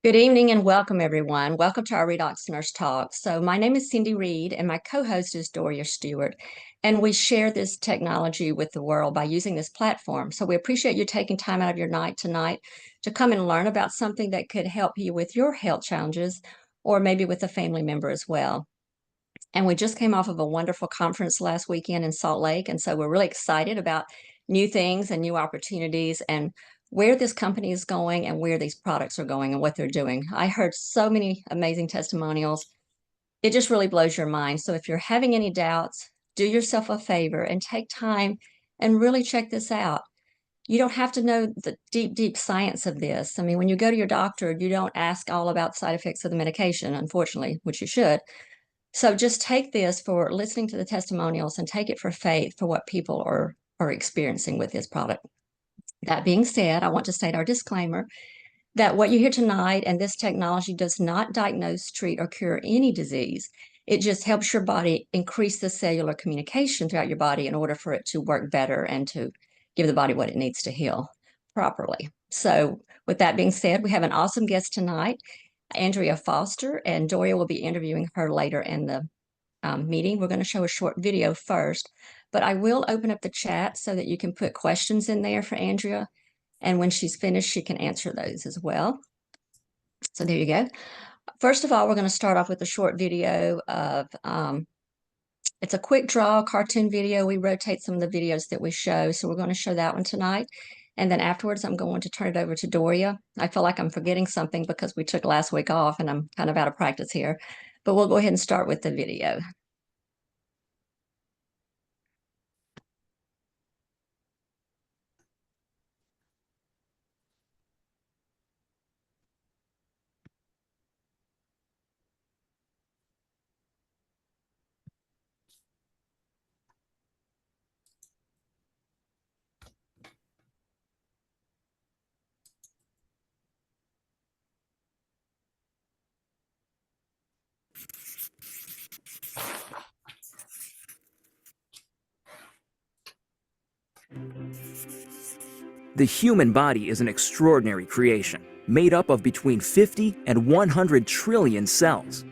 Good evening and welcome, everyone. Welcome to our Redox Nurse Talk. So my name is Cindy Reed and my co-host is Doria Stewart, and we share this technology with the world by using this platform. So we appreciate you taking time out of your night tonight to come and learn about something that could help you with your health challenges or maybe with a family member as well. And we just came off of a wonderful conference last weekend in Salt Lake, and so we're really excited about new things and new opportunities and where this company is going and where these products are going and what they're doing. I heard so many amazing testimonials. It just really blows your mind. So if you're having any doubts, do yourself a favor and take time and really check this out. You don't have to know the deep science of this. I mean, when you go to your doctor, you don't ask all about side effects of the medication, unfortunately, which you should. So just take this for listening to the testimonials and take it for faith for what people are experiencing with this product. That being said, I want to state our disclaimer that what you hear tonight and this technology does not diagnose, treat, or cure any disease. It just helps your body increase the cellular communication throughout your body in order for it to work better and to give the body what it needs to heal properly. So with that being said, we have an awesome guest tonight, Andrea Foster, and Doria will be interviewing her later in the meeting. We're going to show a short video first, but I will open up the chat so that you can put questions in there for Andrea. And when she's finished, she can answer those as well. So there you go. First of all, we're going to start off with a short video of, it's a quick draw cartoon video. We rotate some of the videos that we show. So we're going to show that one tonight. And then afterwards, I'm going to turn it over to Doria. I feel like I'm forgetting something because we took last week off and I'm kind of out of practice here. But we'll go ahead and start with the video. The human body is an extraordinary creation, made up of between 50 and 100 trillion cells,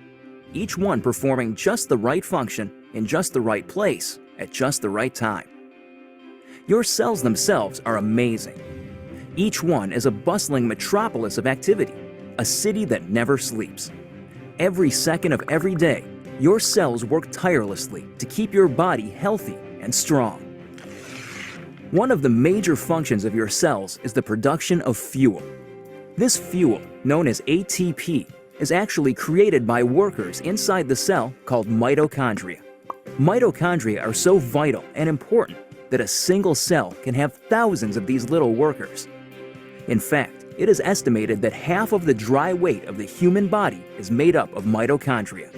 each one performing just the right function in just the right place at just the right time. Your cells themselves are amazing. Each one is a bustling metropolis of activity, a city that never sleeps. Every second of every day, your cells work tirelessly to keep your body healthy and strong. One of the major functions of your cells is the production of fuel. This fuel, known as ATP, is actually created by workers inside the cell called mitochondria. Mitochondria are so vital and important that a single cell can have thousands of these little workers. In fact, it is estimated that half of the dry weight of the human body is made up of mitochondria.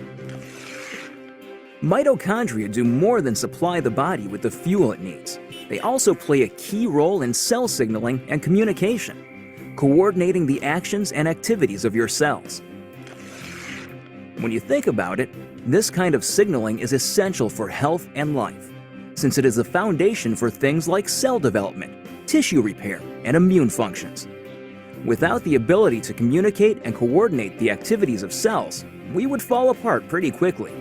Mitochondria do more than supply the body with the fuel it needs. They also play a key role in cell signaling and communication, coordinating the actions and activities of your cells. When you think about it, this kind of signaling is essential for health and life, since it is the foundation for things like cell development, tissue repair, and immune functions. Without the ability to communicate and coordinate the activities of cells, we would fall apart pretty quickly.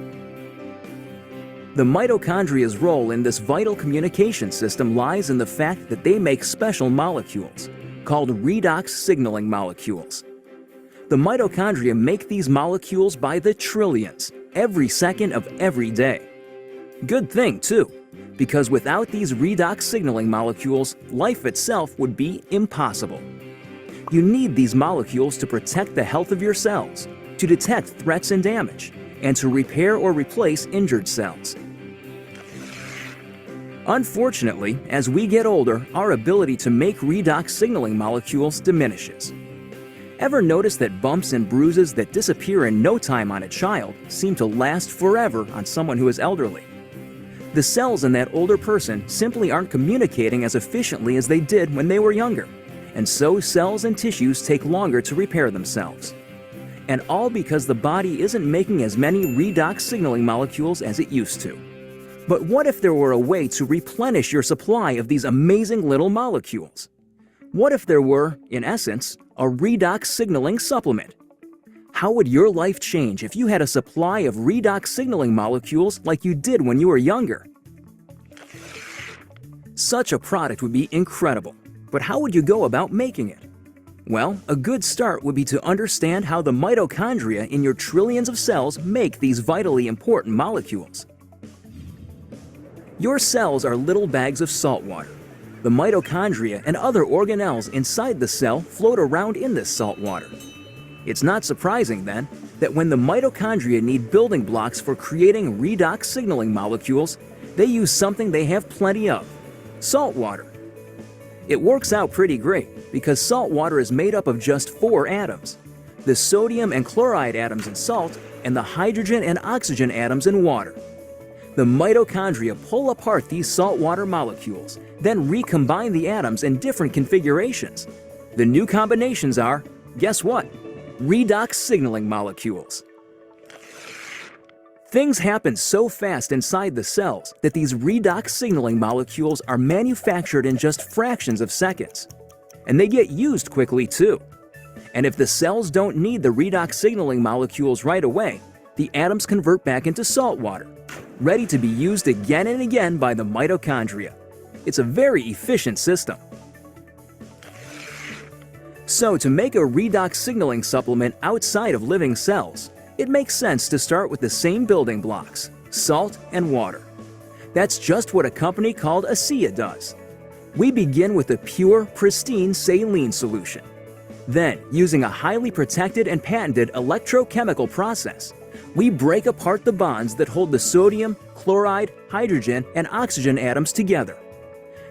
The mitochondria's role in this vital communication system lies in the fact that they make special molecules, called redox signaling molecules. The mitochondria make these molecules by the trillions, every second of every day. Good thing, too, because without these redox signaling molecules, life itself would be impossible. You need these molecules to protect the health of your cells, to detect threats and damage, and to repair or replace injured cells. Unfortunately, as we get older, our ability to make redox signaling molecules diminishes. Ever notice that bumps and bruises that disappear in no time on a child seem to last forever on someone who is elderly? The cells in that older person simply aren't communicating as efficiently as they did when they were younger, and so cells and tissues take longer to repair themselves. And all because the body isn't making as many redox signaling molecules as it used to. But what if there were a way to replenish your supply of these amazing little molecules? What if there were, in essence, a redox signaling supplement? How would your life change if you had a supply of redox signaling molecules like you did when you were younger? Such a product would be incredible, but how would you go about making it? Well, a good start would be to understand how the mitochondria in your trillions of cells make these vitally important molecules. Your cells are little bags of salt water. The mitochondria and other organelles inside the cell float around in this salt water. It's not surprising, then, that when the mitochondria need building blocks for creating redox signaling molecules, they use something they have plenty of: salt water. It works out pretty great because salt water is made up of just 4 atoms: the sodium and chloride atoms in salt and the hydrogen and oxygen atoms in water. The mitochondria pull apart these saltwater molecules, then recombine the atoms in different configurations. The new combinations are, guess what? Redox signaling molecules. Things happen so fast inside the cells that these redox signaling molecules are manufactured in just fractions of seconds. And they get used quickly too. And if the cells don't need the redox signaling molecules right away, the atoms convert back into salt water, ready to be used again and again by the mitochondria. It's a very efficient system. So to make a redox signaling supplement outside of living cells, it makes sense to start with the same building blocks: salt and water. That's just what a company called ASEA does. We begin with a pure, pristine saline solution. Then, using a highly protected and patented electrochemical process, we break apart the bonds that hold the sodium, chloride, hydrogen, and oxygen atoms together.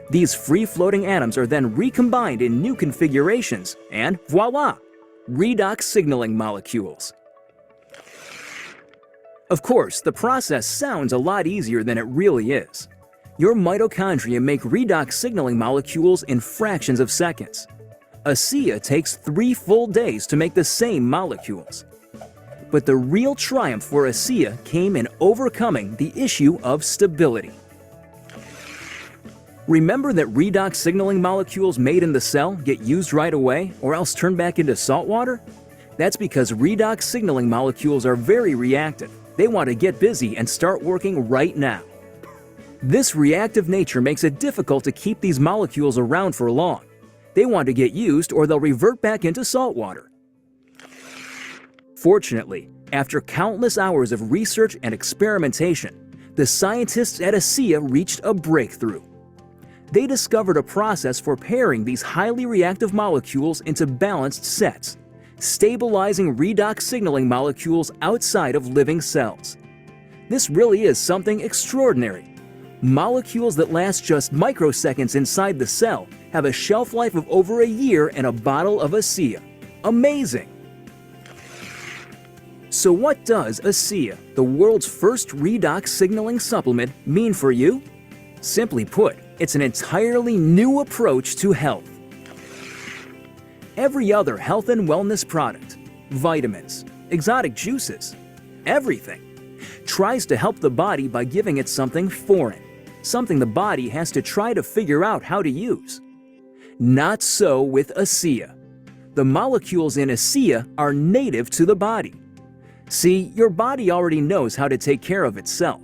These free-floating atoms are then recombined in new configurations, and voila! Redox signaling molecules. Of course, the process sounds a lot easier than it really is. Your mitochondria make redox signaling molecules in fractions of seconds. ASEA takes 3 full days to make the same molecules. But the real triumph for ASEA came in overcoming the issue of stability. Remember that redox signaling molecules made in the cell get used right away or else turn back into salt water? That's because redox signaling molecules are very reactive. They want to get busy and start working right now. This reactive nature makes it difficult to keep these molecules around for long. They want to get used or they'll revert back into salt water. Fortunately, after countless hours of research and experimentation, the scientists at ASEA reached a breakthrough. They discovered a process for pairing these highly reactive molecules into balanced sets, stabilizing redox signaling molecules outside of living cells. This really is something extraordinary. Molecules that last just microseconds inside the cell have a shelf life of over a year in a bottle of ASEA. Amazing! So what does ASEA, the world's first redox signaling supplement, mean for you? Simply put, it's an entirely new approach to health. Every other health and wellness product, vitamins, exotic juices, everything, tries to help the body by giving it something foreign, something the body has to try to figure out how to use. Not so with ASEA. The molecules in ASEA are native to the body. See, your body already knows how to take care of itself.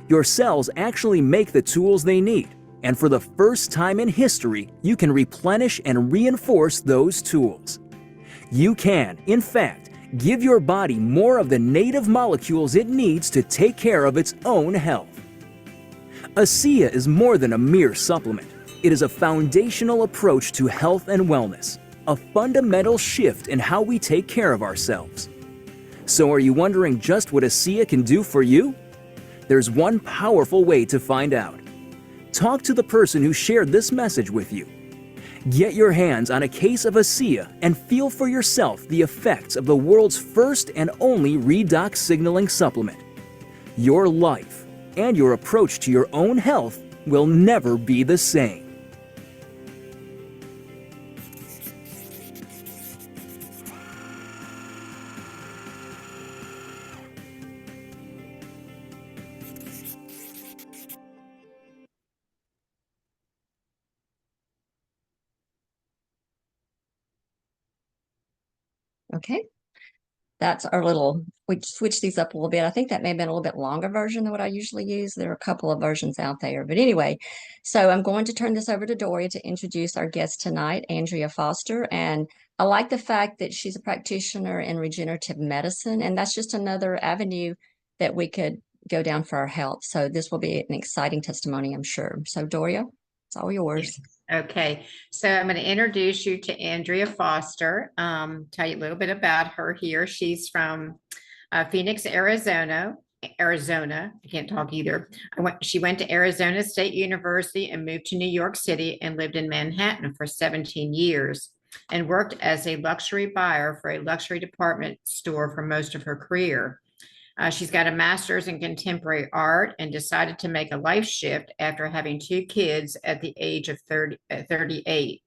Your cells actually make the tools they need, and for the first time in history, you can replenish and reinforce those tools. You can, in fact, give your body more of the native molecules it needs to take care of its own health. ASEA is more than a mere supplement. It is a foundational approach to health and wellness, a fundamental shift in how we take care of ourselves. So are you wondering just what ASEA can do for you? There's one powerful way to find out. Talk to the person who shared this message with you. Get your hands on a case of ASEA and feel for yourself the effects of the world's first and only redox signaling supplement. Your life and your approach to your own health will never be the same. Okay. That's our little, we switched these up a little bit. I think that may have been a little bit longer version than what I usually use. There are a couple of versions out there. But anyway, so I'm going to turn this over to Doria to introduce our guest tonight, Andrea Foster. And I like the fact that she's a practitioner in regenerative medicine, and that's just another avenue that we could go down for our health. So this will be an exciting testimony, I'm sure. So Doria, it's all Yeah. yours. Okay, so I'm going to introduce you to Andrea Foster. Tell you a little bit about her here. She's from Phoenix, Arizona. I can't talk either. She went to Arizona State University and moved to New York City and lived in Manhattan for 17 years and worked as a luxury buyer for a luxury department store for most of her career. She's got a master's in contemporary art and decided to make a life shift after having two kids at the age of 38.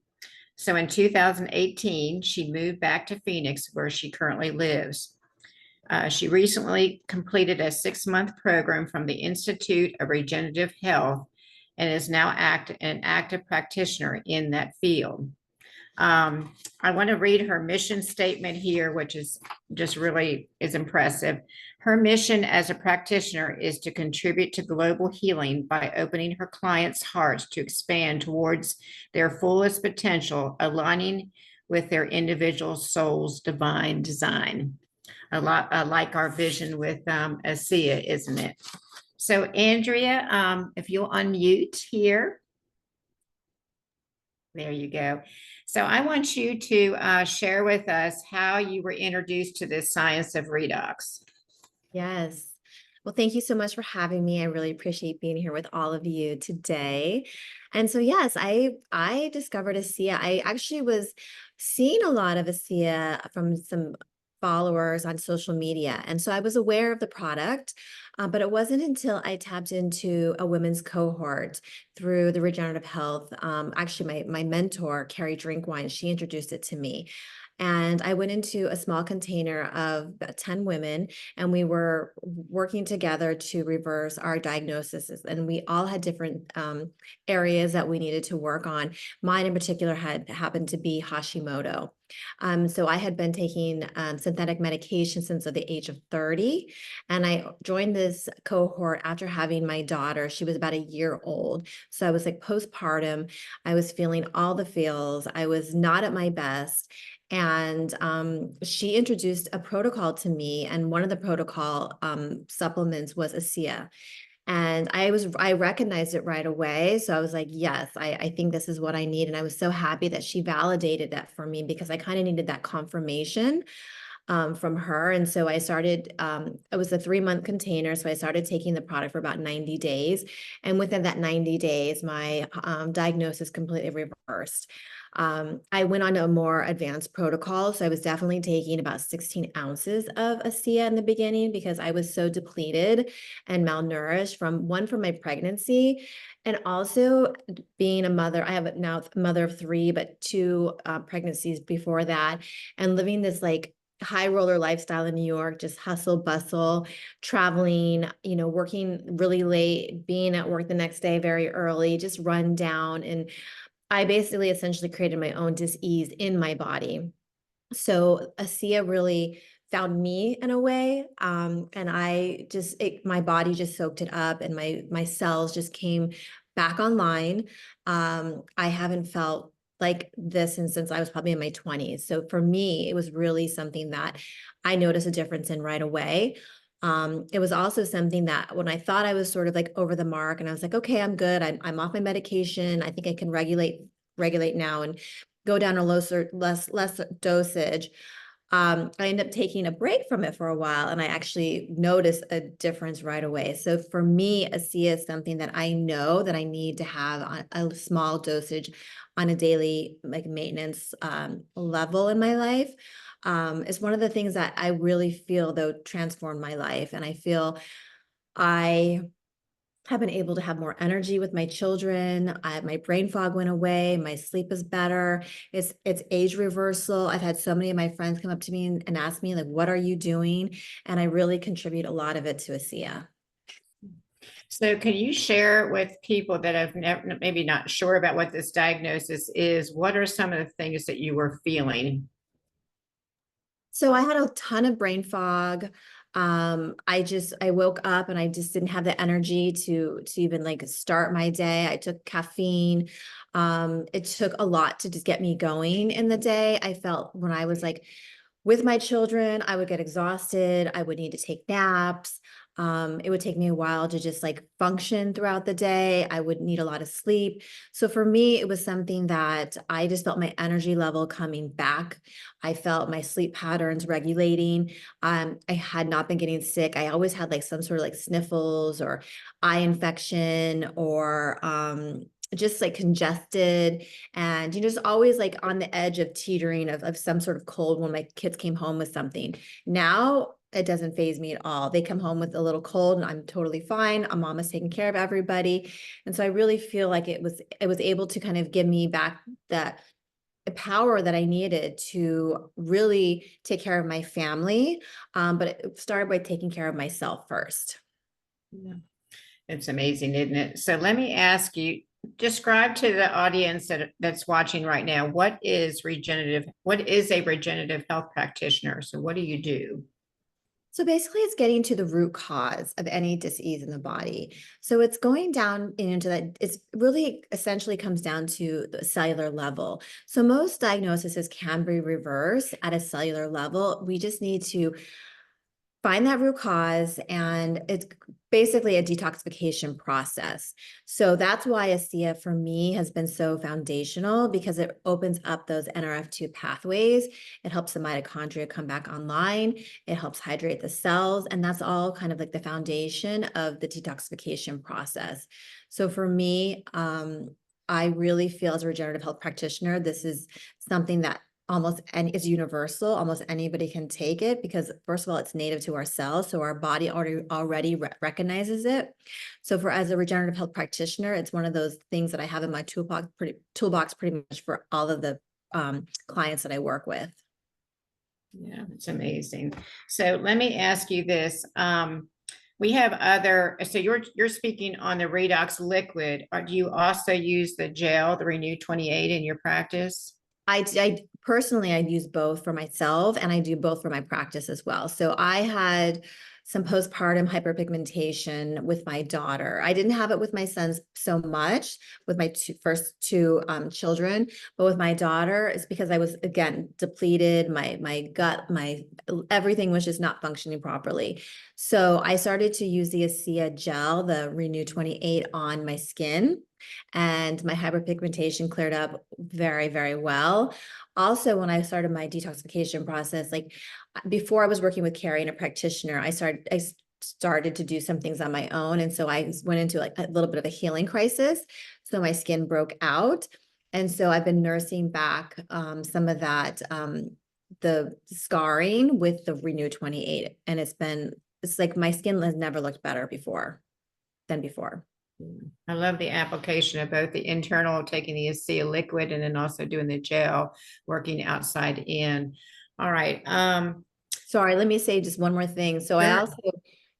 So in 2018, she moved back to Phoenix, where she currently lives. She recently completed a 6-month program from the Institute of Regenerative Health and is now an active practitioner in that field. I want to read her mission statement here, which is just really is impressive. Her mission as a practitioner is to contribute to global healing by opening her clients' hearts to expand towards their fullest potential, aligning with their individual soul's divine design. A lot like our vision with ASEA, isn't it? So Andrea, if you'll unmute here. There you go. So I want you to share with us how you were introduced to this science of redox. Yes. Well, thank you so much for having me. I really appreciate being here with all of you today. And so, yes, I discovered ASEA. I actually was seeing a lot of ASEA from some followers on social media. And so I was aware of the product, but it wasn't until I tapped into a women's cohort through the Regenerative Health. Actually, my mentor, Carrie Drinkwine, she introduced it to me. And I went into a small container of about 10 women, and we were working together to reverse our diagnoses. And we all had different areas that we needed to work on. Mine in particular had happened to be Hashimoto. So I had been taking synthetic medication since the age of 30. And I joined this cohort after having my daughter. She was about a year old. So I was like postpartum. I was feeling all the feels. I was not at my best. And she introduced a protocol to me, and one of the protocol supplements was ASEA. And I recognized it right away. So I was like, yes, I think this is what I need. And I was so happy that she validated that for me, because I kind of needed that confirmation from her. And so I started, it was a 3-month container. So I started taking the product for about 90 days. And within that 90 days, my diagnosis completely reversed. I went on a more advanced protocol. So I was definitely taking about 16 ounces of ASEA in the beginning, because I was so depleted and malnourished from my pregnancy. And also being a mother, I have now a mother of 3, but 2 pregnancies before that, and living this like high roller lifestyle in New York, just hustle, bustle, traveling, working really late, being at work the next day very early, just run down. And I basically essentially created my own dis-ease in my body. So ASEA really found me in a way. And my body just soaked it up, and my cells just came back online. I haven't felt like this since I was probably in my 20s. So for me, it was really something that I noticed a difference in right away. It was also something that when I thought I was sort of like over the mark, and I was like, okay, I'm good. I'm off my medication. I think I can regulate now and go down a less dosage. I ended up taking a break from it for a while, and I actually noticed a difference right away. So for me, ASEA is something that I know that I need to have on a small dosage on a daily like maintenance level in my life. It's one of the things that I really feel though transformed my life, and I feel I have been able to have more energy with my children. My brain fog went away. My sleep is better. It's age reversal. I've had so many of my friends come up to me and ask me like, what are you doing? And I really contribute a lot of it to ASEA. So can you share with people that have never, maybe not sure about what this diagnosis is, what are some of the things that you were feeling? So I had a ton of brain fog. I woke up and I just didn't have the energy to even like start my day. I took caffeine. It took a lot to just get me going in the day. I felt when I was like with my children, I would get exhausted. I would need to take naps. It would take me a while to just like function throughout the day. I would need a lot of sleep. So for me, it was something that I just felt my energy level coming back. I felt my sleep patterns regulating. I had not been getting sick. I always had like some sort of like sniffles or eye infection or just like congested and you know, just always like on the edge of teetering of some sort of cold when my kids came home with something. Now it doesn't faze me at all. They come home with a little cold and I'm totally fine. Mom is taking care of everybody. And so I really feel like it was able to kind of give me back that power that I needed to really take care of my family. But it started by taking care of myself first. Yeah. It's amazing, isn't it? So let me ask you, describe to the audience that's watching right now, what is a regenerative health practitioner? So what do you do? So basically, it's getting to the root cause of any disease in the body. So it's going down into that, it's really essentially comes down to the cellular level. So most diagnoses can be reversed at a cellular level. We just need to find that root cause, and it's basically a detoxification process. So that's why ASEA for me has been so foundational because it opens up those NRF2 pathways. It helps the mitochondria come back online. It helps hydrate the cells, and that's all kind of like the foundation of the detoxification process. So for me, I really feel as a regenerative health practitioner, this is something that is universal. Almost anybody can take it because first of all, it's native to our cells. So our body already recognizes it. So as a regenerative health practitioner, it's one of those things that I have in my toolbox pretty much for all of the clients that I work with. Yeah, it's amazing. So let me ask you this. We have so you're speaking on the Redox liquid. Or do you also use the gel, the Renew 28 in your practice? I personally, I use both for myself and I do both for my practice as well. So I had some postpartum hyperpigmentation with my daughter. I didn't have it with my sons so much with my first two children, but with my daughter, it's because I was again depleted. My gut, my everything was just not functioning properly. So I started to use the ASEA gel, the Renew 28 on my skin, and my hyperpigmentation cleared up very, very well. Also, when I started my detoxification process, like before I was working with Carrie and a practitioner, I started to do some things on my own. And so I went into like a little bit of a healing crisis. So my skin broke out. And so I've been nursing back some of that, the scarring with the Renew 28. And it's like my skin has never looked better than before. I love the application of both the internal, taking the ASEA liquid, and then also doing the gel, working outside in. All right. Sorry, let me say just one more thing. So I also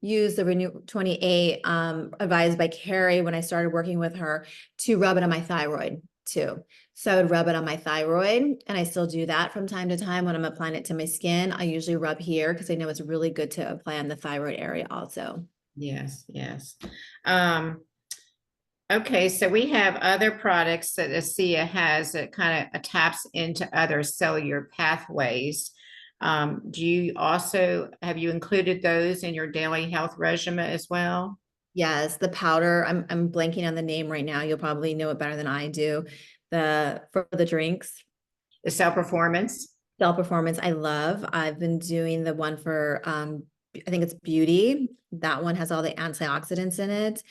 use the Renew 28 advised by Carrie when I started working with her to rub it on my thyroid too. So I would rub it on my thyroid, and I still do that from time to time when I'm applying it to my skin. I usually rub here because I know it's really good to apply on the thyroid area also. Yes, yes. Okay, so we have other products that ASEA has that kind of taps into other cellular pathways. Have you included those in your daily health regimen as well? Yes, the powder, I'm blanking on the name right now. You'll probably know it better than I do. For the drinks. The cell performance? Cell performance, I love. I've been doing the one for I think it's beauty. That one has all the antioxidants in it.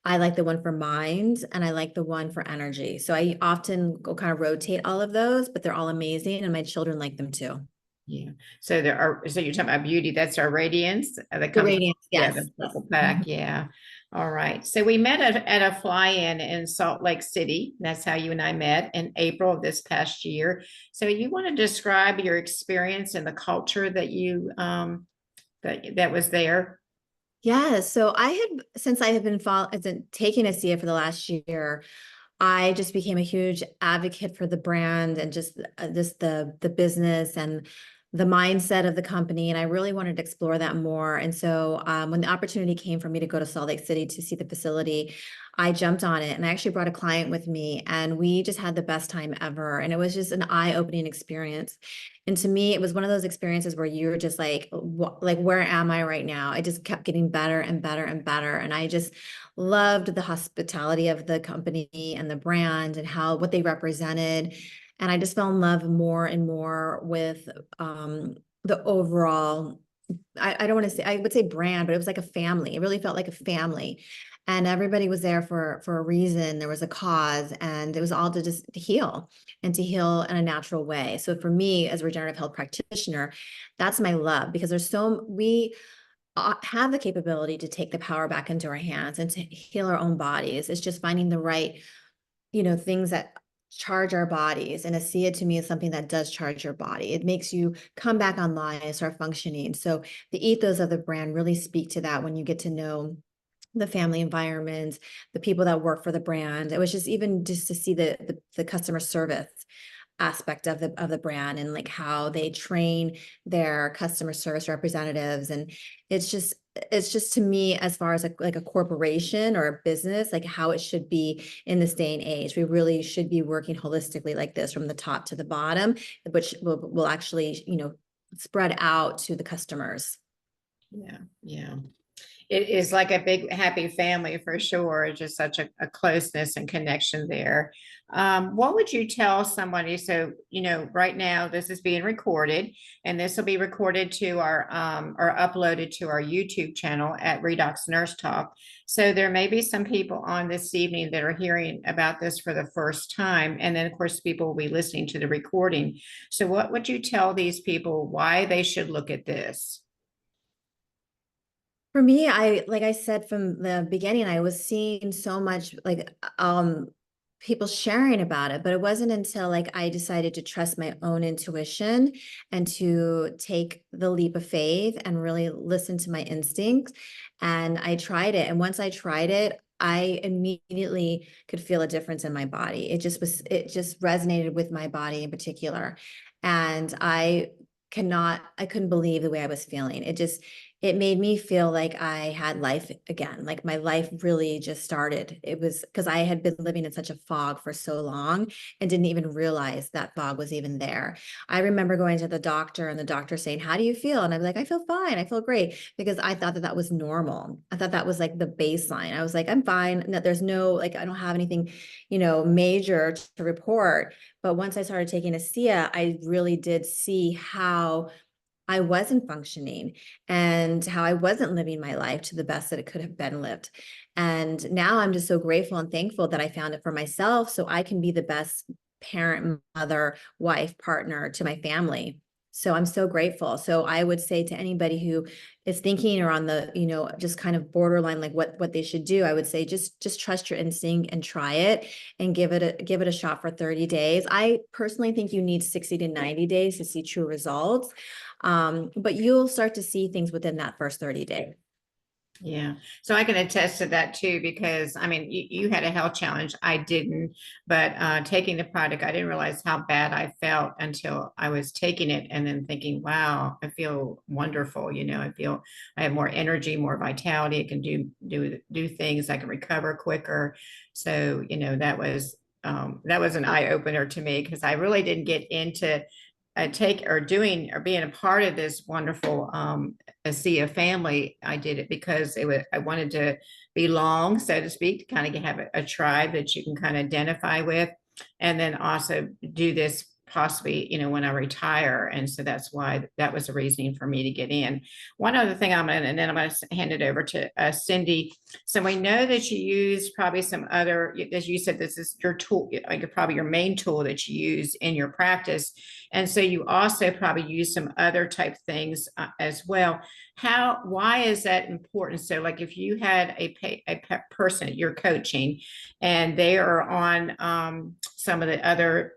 I like the one for mind, and I like the one for energy. So I often go kind of rotate all of those, but they're all amazing, and my children like them too. Yeah. So you're talking about beauty. That's our radiance that The comes. radiance, Yeah, yes. the purple pack. Yeah. All right. So we met at a fly-in in Salt Lake City. That's how you and I met in April of this past year. So you want to describe your experience and the culture that you that was there? Yeah, so since I have been taking ASEA for the last year, I just became a huge advocate for the brand and just the business and the mindset of the company. And I really wanted to explore that more. And so when the opportunity came for me to go to Salt Lake City to see the facility, I jumped on it, and I actually brought a client with me, and we just had the best time ever. And it was just an eye-opening experience. And to me, it was one of those experiences where you're just like, where am I right now? It just kept getting better and better and better. And I just loved the hospitality of the company and the brand and what they represented. And I just fell in love more and more with the overall, I don't want to say, I would say brand, but it was like a family. It really felt like a family. And everybody was there for a reason. There was a cause, and it was all to just heal, and to heal in a natural way. So for me, as a regenerative health practitioner, that's my love, because we have the capability to take the power back into our hands and to heal our own bodies. It's just finding the right, things that charge our bodies. And ASEA to me is something that does charge your body. It makes you come back online and start functioning. So the ethos of the brand really speak to that when you get to know the family environment, the people that work for the brand. It was just to see the customer service aspect of the brand, and like how they train their customer service representatives. And it's just to me, as far as like a corporation or a business, like how it should be in this day and age. We really should be working holistically like this, from the top to the bottom, which will actually, spread out to the customers. Yeah, yeah. It is like a big happy family for sure. Just such a closeness and connection there. What would you tell somebody? So, right now this is being recorded, and this will be recorded to or uploaded to our YouTube channel at Redox Nurse Talk. So there may be some people on this evening that are hearing about this for the first time. And then of course, people will be listening to the recording. So what would you tell these people why they should look at this? For me, like I said from the beginning, I was seeing so much like people sharing about it, but it wasn't until like I decided to trust my own intuition and to take the leap of faith and really listen to my instincts. And I tried it. And once I tried it, I immediately could feel a difference in my body. It just resonated with my body in particular. And I couldn't believe the way I was feeling. It made me feel like I had life again. Like my life really just started. It was because I had been living in such a fog for so long and didn't even realize that fog was even there. I remember going to the doctor, and the doctor saying, "How do you feel?" And I'd be like, "I feel fine. I feel great," because I thought that was normal. I thought that was like the baseline. I was like, "I'm fine. No, there's no, like, I don't have anything, major to report." But once I started taking ASEA, I really did see how I wasn't functioning and how I wasn't living my life to the best that it could have been lived. And now I'm just so grateful and thankful that I found it for myself, so I can be the best parent, mother, wife, partner to my family. So I'm so grateful. So I would say to anybody who is thinking or on the, just kind of borderline, like what they should do, I would say just trust your instinct and try it, and give it a shot for 30 days. I personally think you need 60 to 90 days to see true results. But you'll start to see things within that first 30 days. Yeah. So I can attest to that too, because I mean, you had a health challenge. I didn't, but taking the product, I didn't realize how bad I felt until I was taking it, and then thinking, wow, I feel wonderful. I feel I have more energy, more vitality. I can do things. I can recover quicker. So, that was an eye opener to me, because I really didn't get into being a part of this wonderful ASEA family. I did it because I wanted to belong, so to speak, to kind of have a tribe that you can kind of identify with, and then also do this possibly, when I retire. And so that's why that was the reasoning for me to get in. One other thing and then I'm going to hand it over to Cindy. So we know that you use probably some other, as you said, this is your tool, like probably your main tool that you use in your practice. And so you also probably use some other type things as well. Why is that important? So like if you had a person you're coaching, and they are on some of the other,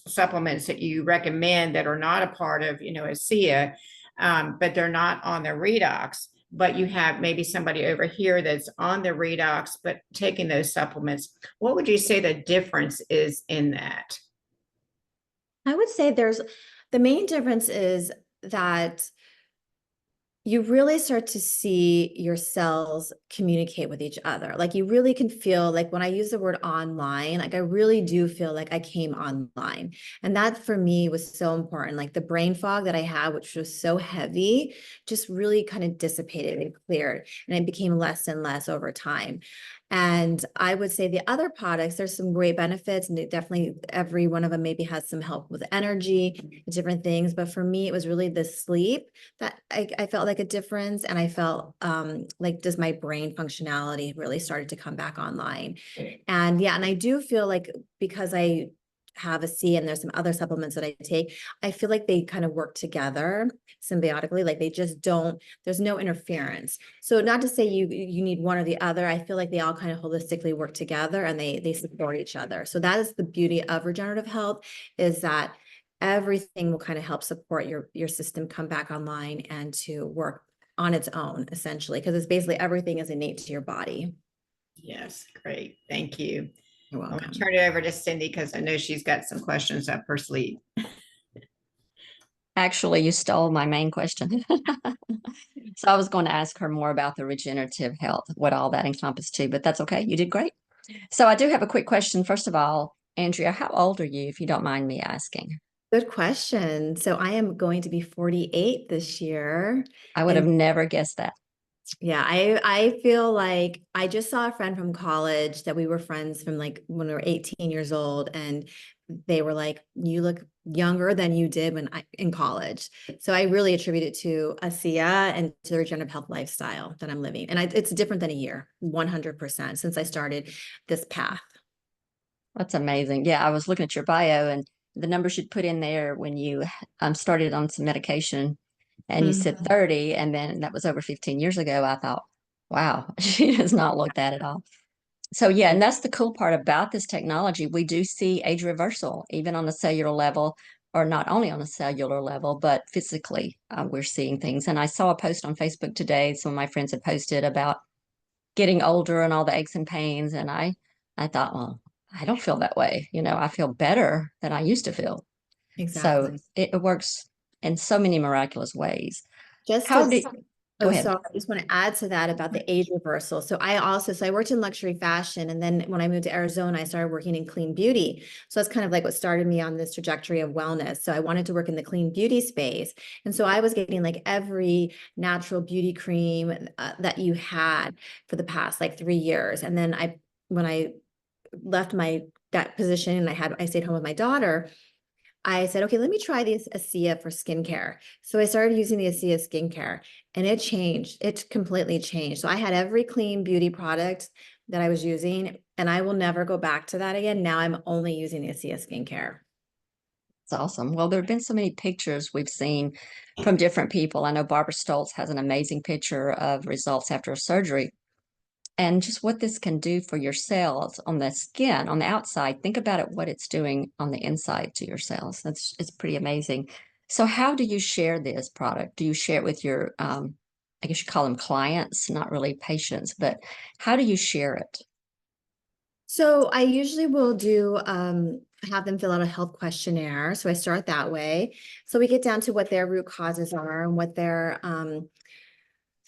supplements that you recommend that are not a part of, ASEA, but they're not on the Redox, but you have maybe somebody over here that's on the Redox, but taking those supplements, what would you say the difference is in that? I would say there's The main difference is that you really start to see your cells communicate with each other. Like you really can feel like when I use the word online, like I really do feel like I came online. And that for me was so important. Like the brain fog that I had, which was so heavy, just really kind of dissipated and cleared. And it became less and less over time. And I would say the other products, there's some great benefits, and definitely every one of them maybe has some help with energy, different things. But for me, it was really the sleep that I felt like a difference. And I felt like does my brain functionality really started to come back online. And yeah, and I do feel like because I have a C and there's some other supplements that I take, I feel like they kind of work together symbiotically. Like they just don't, there's no interference. So not to say you need one or the other. I feel like they all kind of holistically work together and they support each other. So that is the beauty of regenerative health, is that everything will kind of help support your system come back online and to work on its own, essentially, because it's basically everything is innate to your body. Yes, great. Thank you. You're I'm going welcome. to turn it over to Cindy because I know she's got some questions up her sleeve. Actually, you stole my main question. So I was going to ask her more about the regenerative health, what all that encompassed too, but that's okay. You did great. So I do have a quick question. First of all, Andrea, how old are you, if you don't mind me asking? Good question. So I am going to be 48 this year. I would have And never guessed that. yeah, I feel like I just saw a friend from college that we were friends from like when we were 18 years old, and they were like, you look younger than you did when in college. So I really attribute it to ASEA and to the regenerative health lifestyle that I'm living. And it's different than a year, 100% since I started this path. That's amazing. Yeah, I was looking at your bio and the numbers you'd put in there when you started on some medication and you said Mhm. 30, and then that was over 15 years ago. I thought, wow, she does not look that at all. So, yeah, and that's the cool part about this technology. We do see age reversal, even on the cellular level, or not only on a cellular level, but physically, we're seeing things. And I saw a post on Facebook today. Some of my friends had posted about getting older and all the aches and pains. And I thought, well, I don't feel that way. I feel better than I used to feel. So Exactly. it works in so many miraculous ways. Just How to, do, Go oh, ahead. sorry, I just want to add to that about the age reversal. So I worked in luxury fashion. And then when I moved to Arizona, I started working in clean beauty. So that's kind of like what started me on this trajectory of wellness. So I wanted to work in the clean beauty space. And so I was getting like every natural beauty cream that you had for the past like 3 years. And then when I left that position and I stayed home with my daughter, I said, okay, let me try this ASEA for skincare. So I started using the ASEA skincare and it changed. It completely changed. So I had every clean beauty product that I was using, and I will never go back to that again. Now I'm only using the ASEA skincare. It's awesome. Well, there have been so many pictures we've seen from different people. I know Barbara Stoltz has an amazing picture of results after a surgery, and just what this can do for your cells on the skin, on the outside. Think about it, what it's doing on the inside to your cells. It's pretty amazing. So how do you share this product? Do you share it with your, I guess you call them clients, not really patients, but how do you share it? So I usually will have them fill out a health questionnaire. So I start that way. So we get down to what their root causes are and what their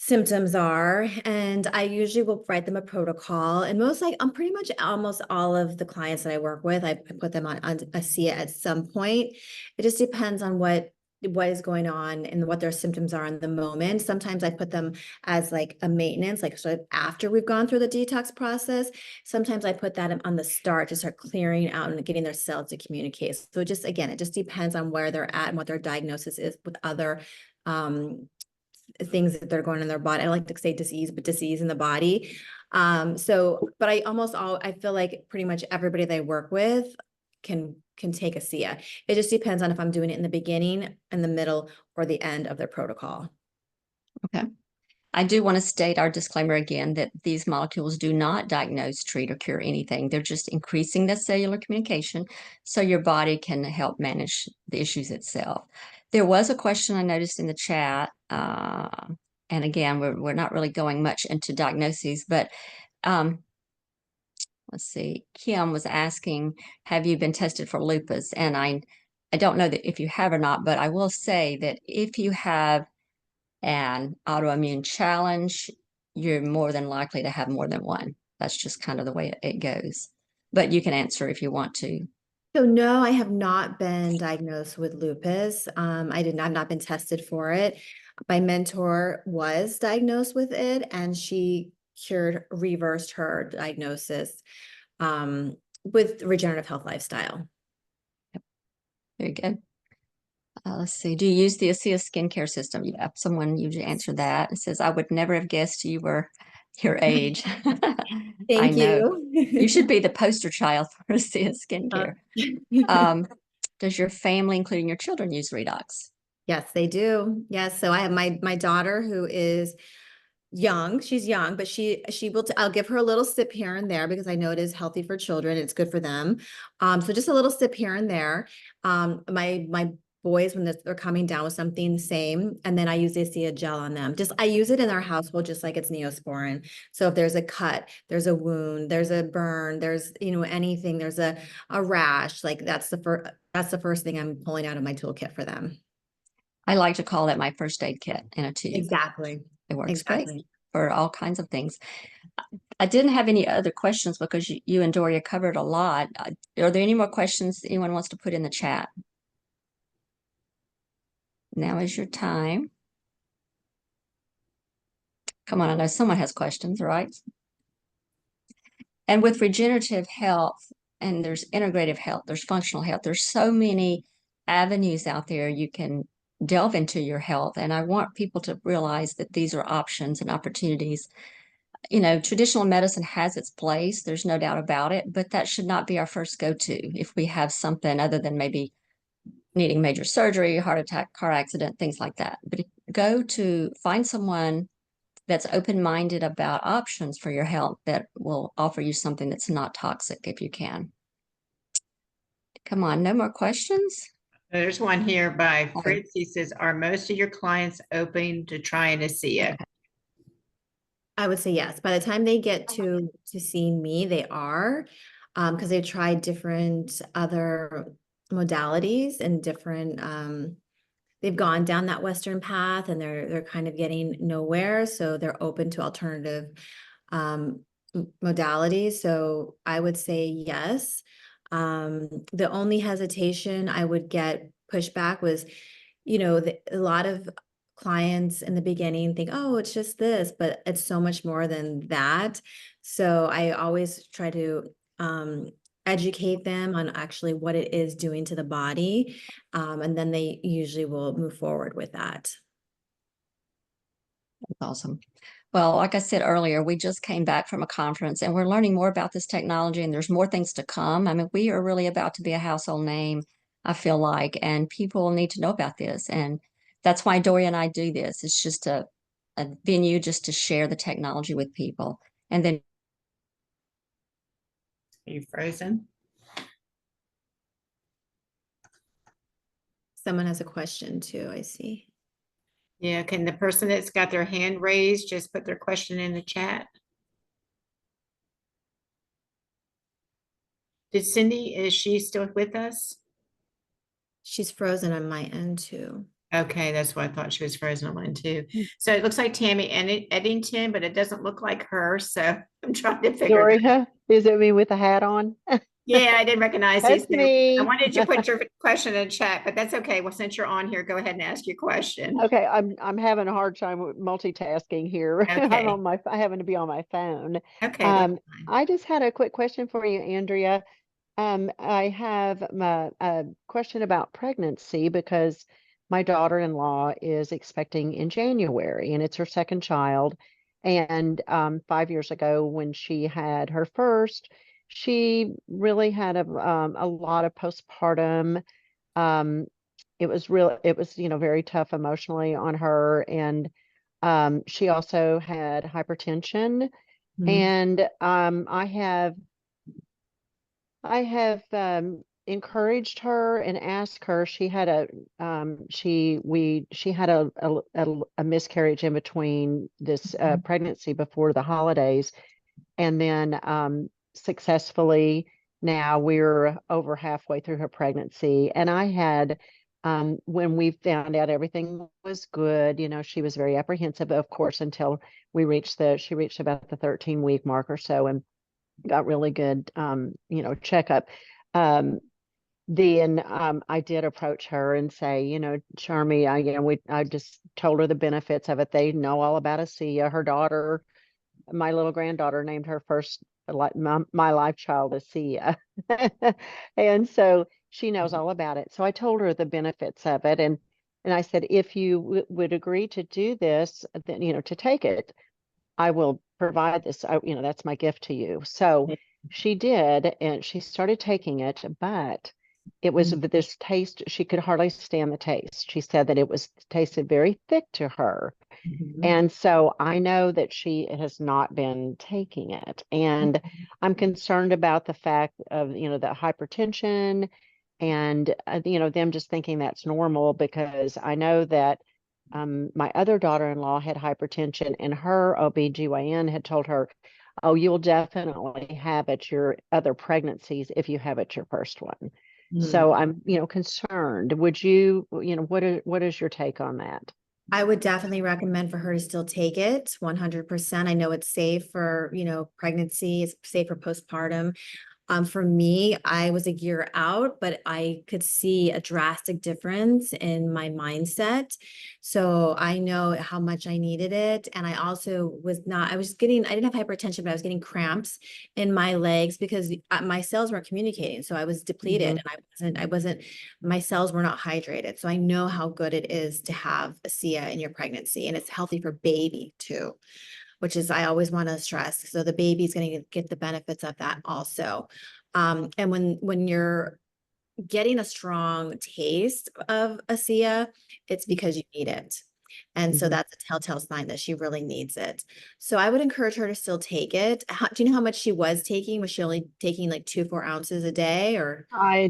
symptoms are. And I usually will write them a protocol. And I'm pretty much almost all of the clients that I work with, I put them on ASEA at some point. It just depends on what is going on and what their symptoms are in the moment. Sometimes I put them as like a maintenance, like sort of after we've gone through the detox process. Sometimes I put that on the start to start clearing out and getting their cells to communicate. So it just depends on where they're at and what their diagnosis is with other things that they're going in their body. I like to say disease, but disease in the body. But I feel like pretty much everybody that I work with can take ASEA. It just depends on if I'm doing it in the beginning, in the middle, or the end of their protocol. Okay. I do want to state our disclaimer again that these molecules do not diagnose, treat, or cure anything. They're just increasing the cellular communication so your body can help manage the issues itself. There was a question I noticed in the chat, and again, we're not really going much into diagnoses, but um, let's see. Kim was asking, have you been tested for lupus? And I don't know that if you have or not, but I will say that if you have an autoimmune challenge, you're more than likely to have more than one. That's just kind of the way it goes. But you can answer if you want to. So no, I have not been diagnosed with lupus. I've not been tested for it. My mentor was diagnosed with it, and she reversed her diagnosis with regenerative health lifestyle. Very good. Let's see. Do you use the ASEA skincare system? Yeah, someone usually answered that. It says, I would never have guessed you were your age. I Thank know. You should you. be the poster child for ASEA Uh, skincare. Does your family, including your children, use Redox? Yes, they do. Yes. So I have my daughter who is young. She's young, but she will. I'll give her a little sip here and there because I know it is healthy for children. It's good for them. So just a little sip here and there. My boys, when they're coming down with something, same. And then I use the ASEA gel on them. I use it in our household just like it's Neosporin. So if there's a cut, there's a wound, there's a burn, there's anything, there's a rash, like that's the first thing I'm pulling out of my toolkit for them. I like to call it my first aid kit in a tube. Exactly. It works great Exactly. for all kinds of things. I didn't have any other questions because you and Doria covered a lot. Are there any more questions anyone wants to put in the chat? Now is your time. Come on, I know someone has questions, right? And with regenerative health, and there's integrative health, there's functional health, there's so many avenues out there you can delve into your health. And I want people to realize that these are options and opportunities. Traditional medicine has its place, there's no doubt about it, but that should not be our first go-to if we have something other than maybe needing major surgery, heart attack, car accident, things like that. But go to find someone that's open-minded about options for your health that will offer you something that's not toxic if you can. Come on, no more questions? There's one here by Okay. Fritz. He says, are most of your clients open to trying ASEA? I would say yes. By the time they get to see me, they are, because they've tried different other modalities and different they've gone down that Western path and they're kind of getting nowhere. So they're open to alternative modalities. So I would say yes. The only hesitation I would get pushback was, a lot of clients in the beginning think, oh, it's just this, but it's so much more than that. So I always try to educate them on actually what it is doing to the body. And then they usually will move forward with that. That's awesome. Well, like I said earlier, we just came back from a conference and we're learning more about this technology and there's more things to come. I mean, we are really about to be a household name, I feel like, and people need to know about this. And that's why Doria and I do this. It's just a venue just to share the technology with people. And then Are you frozen? Someone has a question too, I see. Yeah, can the person that's got their hand raised just put their question in the chat? Did Cindy, is she still with us? She's frozen on my end too. Okay, that's why I thought she was frozen on mine too. So it looks like Tammy Eddington, but it doesn't look like her. So I'm trying to figure that out. Doria, is it me with the hat on? Yeah, I didn't recognize you. That's So me. I wanted you to put your question in chat, but that's okay. Well, since you're on here, go ahead and ask your question. Okay, I'm having a hard time with multitasking here. Okay. I happen to be on my phone. Okay, that's fine. I just had a quick question for you, Andrea. I have a question about pregnancy because my daughter-in-law is expecting in January and it's her second child. And 5 years ago, when she had her first, she really had a lot of postpartum. Um, it was, very tough emotionally on her. And she also had hypertension. Mhm. And I have encouraged her and asked her. She had she had a miscarriage in between this pregnancy before the holidays, and then successfully now. We're over halfway through her pregnancy. And I had, when we found out everything was good, she was very apprehensive, of course, until she reached about the 13-week mark or so and got really good, checkup. Then I did approach her and say, Charmy, I just told her the benefits of it. They know all about ASEA. Her daughter, my little granddaughter, named her first my life child ASEA. And so she knows all about it. So I told her the benefits of it. And I said, if you would agree to do this, then, to take it, I will provide this. That's my gift to you. So she did, and she started taking it, but it was this taste. She could hardly stand the taste. She said that it tasted very thick to her. And so I know that she has not been taking it. And I'm concerned about the fact of, the hypertension and, them just thinking that's normal, because I know that my other daughter-in-law had hypertension, and her OBGYN had told her, oh, you'll definitely have it your other pregnancies if you have it your first one. So I'm, concerned. Would you, what is your take on that? I would definitely recommend for her to still take it 100%. I know it's safe for, pregnancy, it's safe for postpartum. For me, I was a year out, but I could see a drastic difference in my mindset. So I know how much I needed it. And I also I didn't have hypertension, but I was getting cramps in my legs because my cells weren't communicating. So I was depleted and my cells were not hydrated. So I know how good it is to have ASEA in your pregnancy, and it's healthy for baby too, which is I always want to stress. So the baby's going to get the benefits of that also. And when you're getting a strong taste of ASEA, it's because you need it. And so that's a telltale sign that she really needs it. So I would encourage her to still take it. Do you know how much she was taking? Was she only taking like 2-4 ounces a day, or?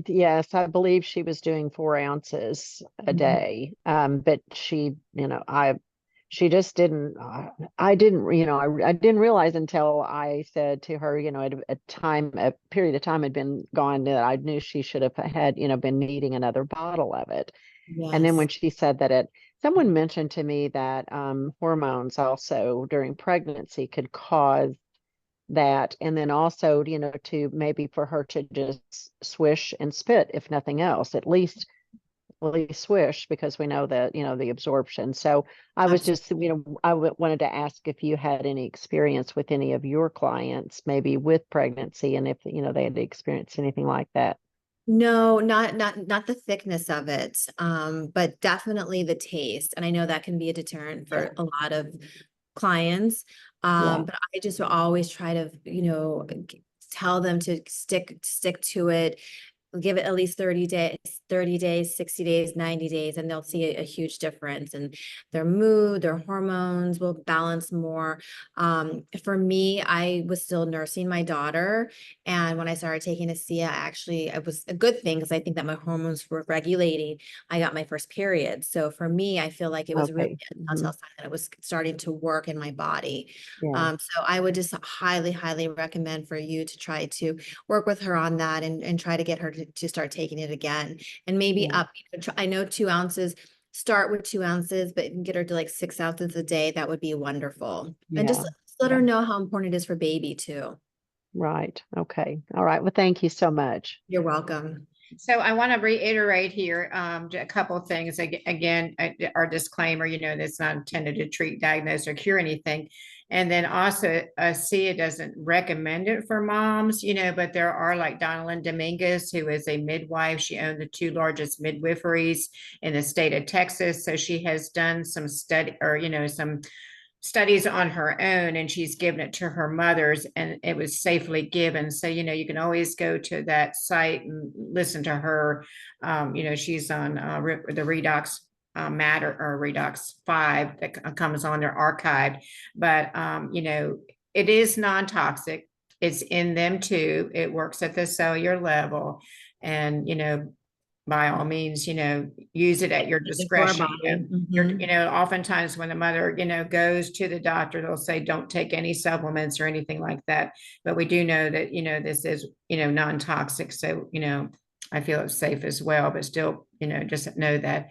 Yes, I believe she was doing 4 ounces a day. But she just didn't, I didn't, I didn't realize until I said to her, a period of time had been gone, that I knew she should have had, been needing another bottle of it. And then Yes. when she said that someone mentioned to me that hormones also during pregnancy could cause that. And then also, to maybe for her to just swish and spit, if nothing else, at least swish, because we know that, the absorption. So I was just, wanted to ask if you had any experience with any of your clients, maybe with pregnancy, and if, they had experienced anything like that. No, not the thickness of it, but definitely the taste. And I know that can be a deterrent for a lot of clients. Yeah. But I just always try to, tell them to stick to it. Give it at least 30 days, 60 days, 90 days, and they'll see a huge difference, and their mood, their hormones will balance more. For me, I was still nursing my daughter. And when I started taking ASEA, it was a good thing because I think that my hormones were regulating. I got my first period. So for me, I feel like it was really Okay. a telltale sign that it was starting to work in my body. Yeah. So I would just highly, highly recommend for you to try to work with her on that and try to get her to start taking it again. And maybe Yeah. I know 2 ounces, start with 2 ounces, but get her to like 6 ounces a day. That would be wonderful. And just Yeah. let Yeah. her know how important it is for baby too. Right. Okay. All right. Well, thank you so much. You're welcome. So I want to reiterate here a couple of things. Again, our disclaimer, that's not intended to treat, diagnose, or cure anything. And then also, ASEA doesn't recommend it for moms, but there are like Donalyn Dominguez, who is a midwife. She owned the 2 largest midwiferys in the state of Texas. So she has done some study or, some studies on her own, and she's given it to her mothers, and it was safely given. So, you can always go to that site and listen to her. She's on the Redox Matter or Redox 5 that comes on their archive. But, it is non-toxic. It's in them too. It works at the cellular level. And, by all means, use it at your Good for our discretion. body. Oftentimes when the mother, goes to the doctor, they'll say, don't take any supplements or anything like that. But we do know that, this is, non-toxic. So, I feel it's safe as well, but still, just know that.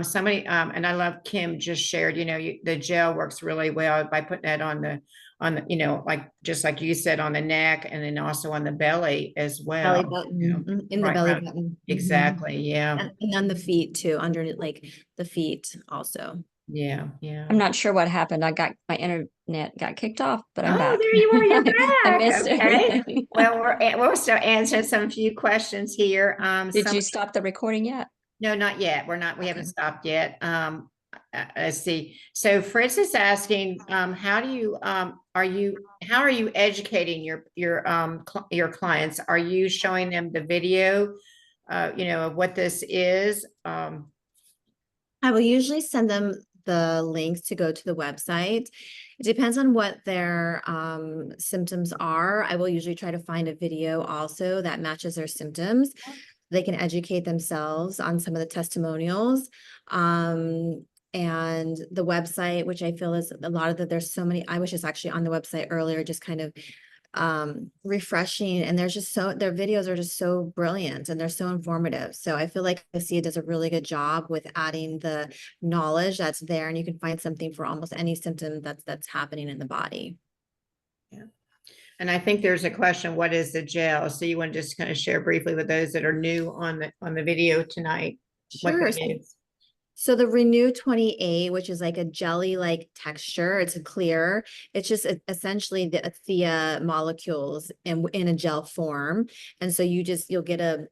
Somebody, and I love Kim just shared, the gel works really well by putting that on the, like, just like you said, on the neck, and then also on the belly as well. Belly button, in the right belly around- button. Exactly. Yeah. And on the feet too, under like the feet also. Yeah. Yeah. I'm not sure what happened. My internet got kicked off, but I'm Oh, back. there you are. You're I back. missed Okay. everything. Well, we'll still answer some few questions here. Did you stop the recording yet? No, not yet. We're not, we haven't Okay. stopped yet. Let's see. So Fritz is asking, how are you educating your clients? Are you showing them the video, of what this is? I will usually send them the links to go to the website. It depends on what their symptoms are. I will usually try to find a video also that matches their symptoms. They can educate themselves on some of the testimonials. And the website, which I feel is a lot of there's so many, I was just actually on the website earlier, just kind of refreshing, and their videos are just so brilliant and they're so informative. So I feel like ASEA does a really good job with adding the knowledge that's there, and you can find something for almost any symptom that's happening in the body. Yeah. And I think there's a question, what is the gel? So you want to just kind of share briefly with those that are new on the video tonight, what Sure. that is. So the Renew 28, which is like a jelly-like texture, it's a clear. It's just essentially the ASEA molecules in a gel form. And so you'll get a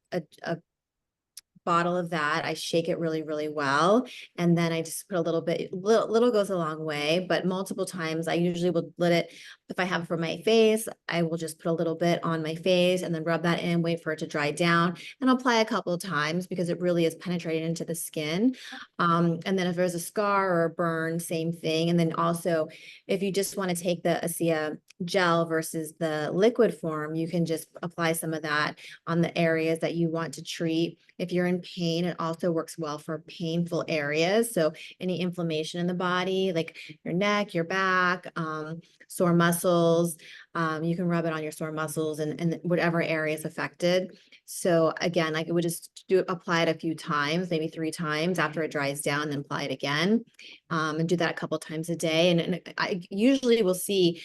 bottle of that. I shake it really, really well. And then I just put a little bit, little goes a long way, but multiple times I usually will let it, if I have it for my face, I will just put a little bit on my face and then rub that in, wait for it to dry down, and apply a couple of times because it really is penetrating into the skin. And then if there's a scar or a burn, same thing. And then also, if you just want to take the ASEA gel versus the liquid form, you can just apply some of that on the areas that you want to treat. If you're in pain, it also works well for painful areas. So any inflammation in the body, like your neck, your back, sore muscles, you can rub it on your sore muscles and whatever area is affected. So again, I would just apply it a few times, maybe 3 times after it dries down, then apply it again, and do that a couple times a day. And I usually will see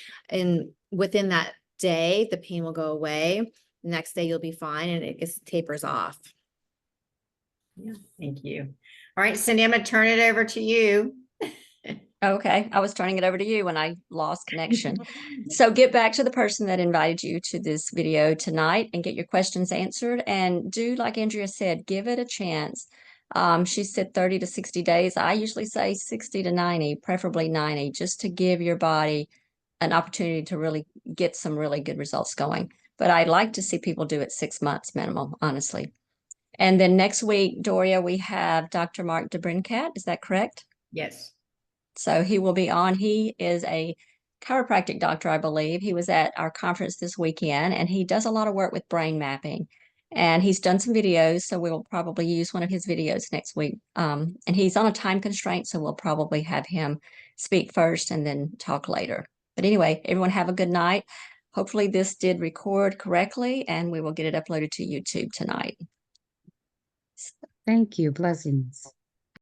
within that day, the pain will go away. The next day you'll be fine, and it just tapers off. Yeah, thank you. All right, Cindy, I'm going to turn it over to you. Okay, I was turning it over to you when I lost connection. So get back to the person that invited you to this video tonight and get your questions answered. And do, like Andrea said, give it a chance. She said 30 to 60 days. I usually say 60 to 90, preferably 90, just to give your body an opportunity to really get some really good results going. But I'd like to see people do it 6 months minimum, honestly. And then next week, Doria, we have Dr. Mark DeBrincat. Is that correct? Yes. So he will be on. He is a chiropractic doctor, I believe. He was at our conference this weekend, and he does a lot of work with brain mapping. And he's done some videos, so we'll probably use one of his videos next week. And he's on a time constraint, so we'll probably have him speak first and then talk later. But anyway, everyone have a good night. Hopefully this did record correctly, and we will get it uploaded to YouTube tonight. Thank you. Blessings.